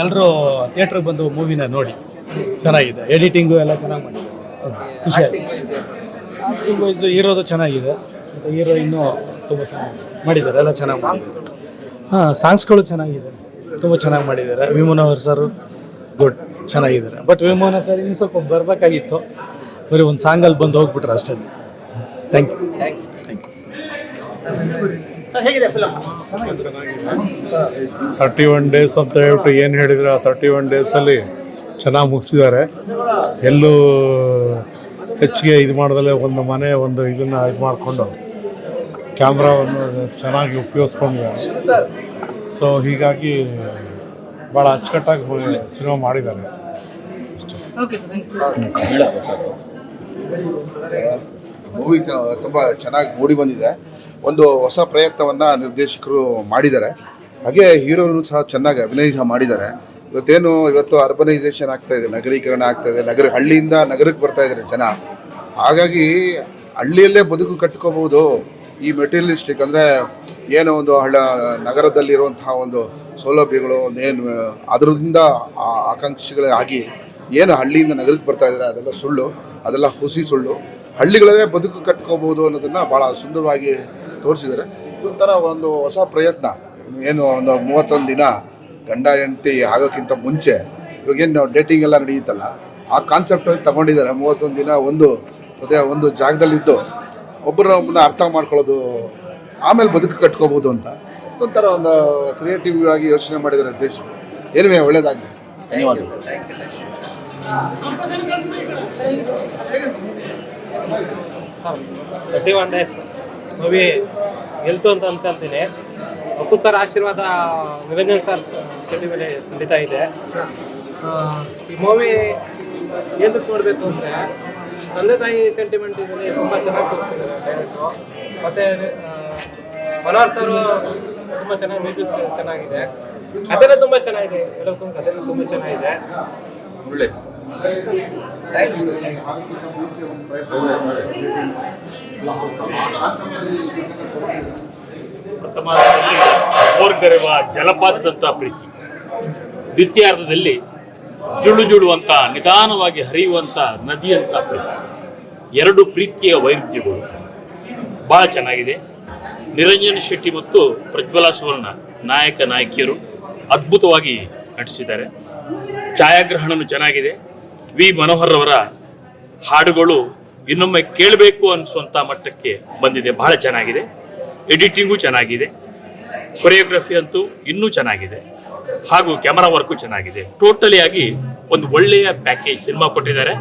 ಎಲ್ಲರೂ ಥಿಯೇಟ್ರಿಗೆ ಬಂದು ಮೂವಿನ ನೋಡಿ ಚೆನ್ನಾಗಿದೆ. ಎಡಿಟಿಂಗು ಎಲ್ಲ ಚೆನ್ನಾಗಿ ಮಾಡಿದ್ದಾರೆ. ಖುಷಿ ಆ್ಯಕ್ಟಿಂಗ್ ವೈಸು ಹೀರೋದು ಚೆನ್ನಾಗಿದೆ. ಮತ್ತು ಹೀರೋ ಇನ್ನೂ ತುಂಬ ಚೆನ್ನಾಗಿ ಮಾಡಿದ್ದಾರೆ, ಎಲ್ಲ ಚೆನ್ನಾಗಿ ಮಾಡಿದ್ದಾರೆ. ಸಾಂಗ್ಸ್ಗಳು ಚೆನ್ನಾಗಿದೆ, ತುಂಬ ಚೆನ್ನಾಗಿ ಮಾಡಿದ್ದಾರೆ. ವಿ ಮನೋಹರ್ ಸರ್ ಗುಡ್ ಚೆನ್ನಾಗಿದ್ದಾರೆ. ಬಟ್ ವಿ ಮನೋಹರ್ ಸರ್ ಇನ್ನೂ ಸ್ವಲ್ಪ ಬರಬೇಕಾಗಿತ್ತು, ಬರೀ ಒಂದು ಸಾಂಗಲ್ಲಿ ಬಂದು ಹೋಗ್ಬಿಟ್ರೆ ಅಷ್ಟೇ. Thank you. 31 ಡೇಸ್ ಅಂತ ಹೇಳ್ಬಿಟ್ಟು ಏನು ಹೇಳಿದ್ರೆ ಆ 31 ಡೇಸಲ್ಲಿ ಚೆನ್ನಾಗಿ ಮುಗಿಸಿದ್ದಾರೆ. ಎಲ್ಲೂ ಹೆಚ್ಚಿಗೆ ಇದು ಮಾಡ್ದಲ್ಲೇ ಒಂದು ಮನೆ ಒಂದು ಇದನ್ನು ಇದು ಮಾಡಿಕೊಂಡು ಕ್ಯಾಮ್ರಾವನ್ನು ಚೆನ್ನಾಗಿ ಉಪಯೋಗಿಸ್ಕೊಂಡಿದ್ದಾರೆ. ಸೊ ಹೀಗಾಗಿ ಭಾಳ ಅಚ್ಚುಕಟ್ಟಾಗಿ ಸಿನಿಮಾ ಮಾಡಿದ್ದಾರೆ. ಮೂವಿ ತುಂಬ ಚೆನ್ನಾಗಿ ಮೂಡಿ ಬಂದಿದೆ. ಒಂದು ಹೊಸ ಪ್ರಯತ್ನವನ್ನು ನಿರ್ದೇಶಕರು ಮಾಡಿದ್ದಾರೆ. ಹಾಗೆ ಹೀರೋನು ಸಹ ಚೆನ್ನಾಗಿ ಅಭಿನಯ ಮಾಡಿದ್ದಾರೆ. ಇವತ್ತು ಅರ್ಬನೈಸೇಷನ್ ಆಗ್ತಾ ಇದೆ, ನಗರೀಕರಣ ಆಗ್ತಾ ಇದೆ. ಹಳ್ಳಿಯಿಂದ ನಗರಕ್ಕೆ ಬರ್ತಾ ಇದ್ದಾರೆ ಜನ. ಹಾಗಾಗಿ ಹಳ್ಳಿಯಲ್ಲೇ ಬದುಕು ಕಟ್ಕೋಬೋದು. ಈ ಮೆಟೀರಿಯಲಿಸ್ಟಿಕ್ ಅಂದರೆ ಏನೋ ಒಂದು ನಗರದಲ್ಲಿರುವಂತಹ ಒಂದು ಸೌಲಭ್ಯಗಳು ಏನು ಅದರಿಂದ ಆಕಾಂಕ್ಷೆಗಳಾಗಿ ಏನು ಹಳ್ಳಿಯಿಂದ ನಗರಕ್ಕೆ ಬರ್ತಾ ಇದ್ದಾರೆ ಅದೆಲ್ಲ ಸುಳ್ಳು, ಅದೆಲ್ಲ ಹುಸಿ ಸುಳ್ಳು. ಹಳ್ಳಿಗಳಲ್ಲೇ ಬದುಕು ಕಟ್ಕೋಬೋದು ಅನ್ನೋದನ್ನು ಭಾಳ ಸುಂದರವಾಗಿ ತೋರಿಸಿದ್ದಾರೆ. ಇದೊಂಥರ ಒಂದು ಹೊಸ ಪ್ರಯತ್ನ. ಏನು ಒಂದು 31 ದಿನ ಗಂಡ ಹೆಂಡತಿ ಆಗೋಕ್ಕಿಂತ ಮುಂಚೆ ಇವಾಗೇನು ಡೇಟಿಂಗ್ ಎಲ್ಲ ನಡೆಯುತ್ತಲ್ಲ, ಆ ಕಾನ್ಸೆಪ್ಟಲ್ಲಿ ತಗೊಂಡಿದ್ದಾರೆ. 31 ದಿನ ಒಂದು ಜಾಗದಲ್ಲಿದ್ದು ಒಬ್ಬರನ್ನ ಅರ್ಥ ಮಾಡ್ಕೊಳ್ಳೋದು, ಆಮೇಲೆ ಬದುಕು ಕಟ್ಕೋಬೋದು ಅಂತ ಒಂಥರ ಒಂದು ಕ್ರಿಯೇಟಿವ್ ಆಗಿ ಯೋಚನೆ ಮಾಡಿದ್ದಾರೆ ದೇಶಗಳು. ಏನುವೇ ಒಳ್ಳೆಯದಾಗಲಿ. ಧನ್ಯವಾದಗಳು. 31 ಡೇಸ್ ಮೂವಿ ಗೆಲ್ತು ಅಂತ ಅನ್ಕೊಂತೀನಿ. ಅಪ್ಪು ಸರ್ ಆಶೀರ್ವಾದ ನಿರಂಜನ್ ಸರ್ ಶೆಟ್ಟಿ ಮೇಲೆ ಖಂಡಿತ ಇದೆ. ಈ ಮೂವಿ ಏನಕ್ಕೆ ನೋಡಬೇಕು ಅಂದರೆ ತಂದೆ ತಾಯಿ ಸೆಂಟಿಮೆಂಟ್ ಇದರಲ್ಲಿ ತುಂಬ ಚೆನ್ನಾಗಿ ತೋರಿಸಿದ್ದಾರೆ ಡೈರೆಕ್ಟ್ರು. ಮತ್ತು ಮನೋಹರ್ ಸರ್ ತುಂಬ ಚೆನ್ನಾಗಿ ಮ್ಯೂಸಿಕ್ ಚೆನ್ನಾಗಿದೆ. ಕಥೆನೂ ತುಂಬ ಚೆನ್ನಾಗಿದೆ, ಹೇಳೋಕ್ಕೂ ಕಥೆನೂ ತುಂಬ ಚೆನ್ನಾಗಿದೆ. ಒಳ್ಳೆ ಪ್ರಥಮದಲ್ಲಿ ಓರ್ಗರೆವ ಜಲಪಾತದಂಥ ಪ್ರೀತಿ, ದ್ವಿತೀಯಾರ್ಧದಲ್ಲಿ ಜುಳುಜುಳುವಂಥ ನಿಧಾನವಾಗಿ ಹರಿಯುವಂಥ ನದಿಯಂಥ ಪ್ರೀತಿ. ಎರಡು ಪ್ರೀತಿಯ ವೈರುಧ್ಯಗಳು ಭಾಳ ಚೆನ್ನಾಗಿದೆ. ನಿರಂಜನ್ ಶೆಟ್ಟಿ ಮತ್ತು ಪ್ರಜ್ವಲಾ ಸುವರ್ಣ ನಾಯಕ ನಾಯಕಿಯರು ಅದ್ಭುತವಾಗಿ ನಟಿಸಿದ್ದಾರೆ. ಛಾಯಾಗ್ರಹಣನೂ ಚೆನ್ನಾಗಿದೆ. ವಿ ಮನೋಹರ್ ಅವರ ಹಾಡುಗಳು ಇನ್ನೊಮ್ಮೆ ಕೇಳಬೇಕು ಅನಿಸುವಂಥ ಮಟ್ಟಕ್ಕೆ ಬಂದಿದೆ, ಬಹಳ ಚೆನ್ನಾಗಿದೆ. ಎಡಿಟಿಂಗು ಚೆನ್ನಾಗಿದೆ, ಕೊರಿಯೋಗ್ರಫಿ ಅಂತೂ ಇನ್ನೂ ಚೆನ್ನಾಗಿದೆ, ಹಾಗೂ ಕ್ಯಾಮರಾ ವರ್ಕು ಚೆನ್ನಾಗಿದೆ. ಟೋಟಲಿ ಆಗಿ ಒಂದು ಒಳ್ಳೆಯ ಪ್ಯಾಕೇಜ್ ಸಿನಿಮಾ ಕೊಟ್ಟಿದ್ದಾರೆ.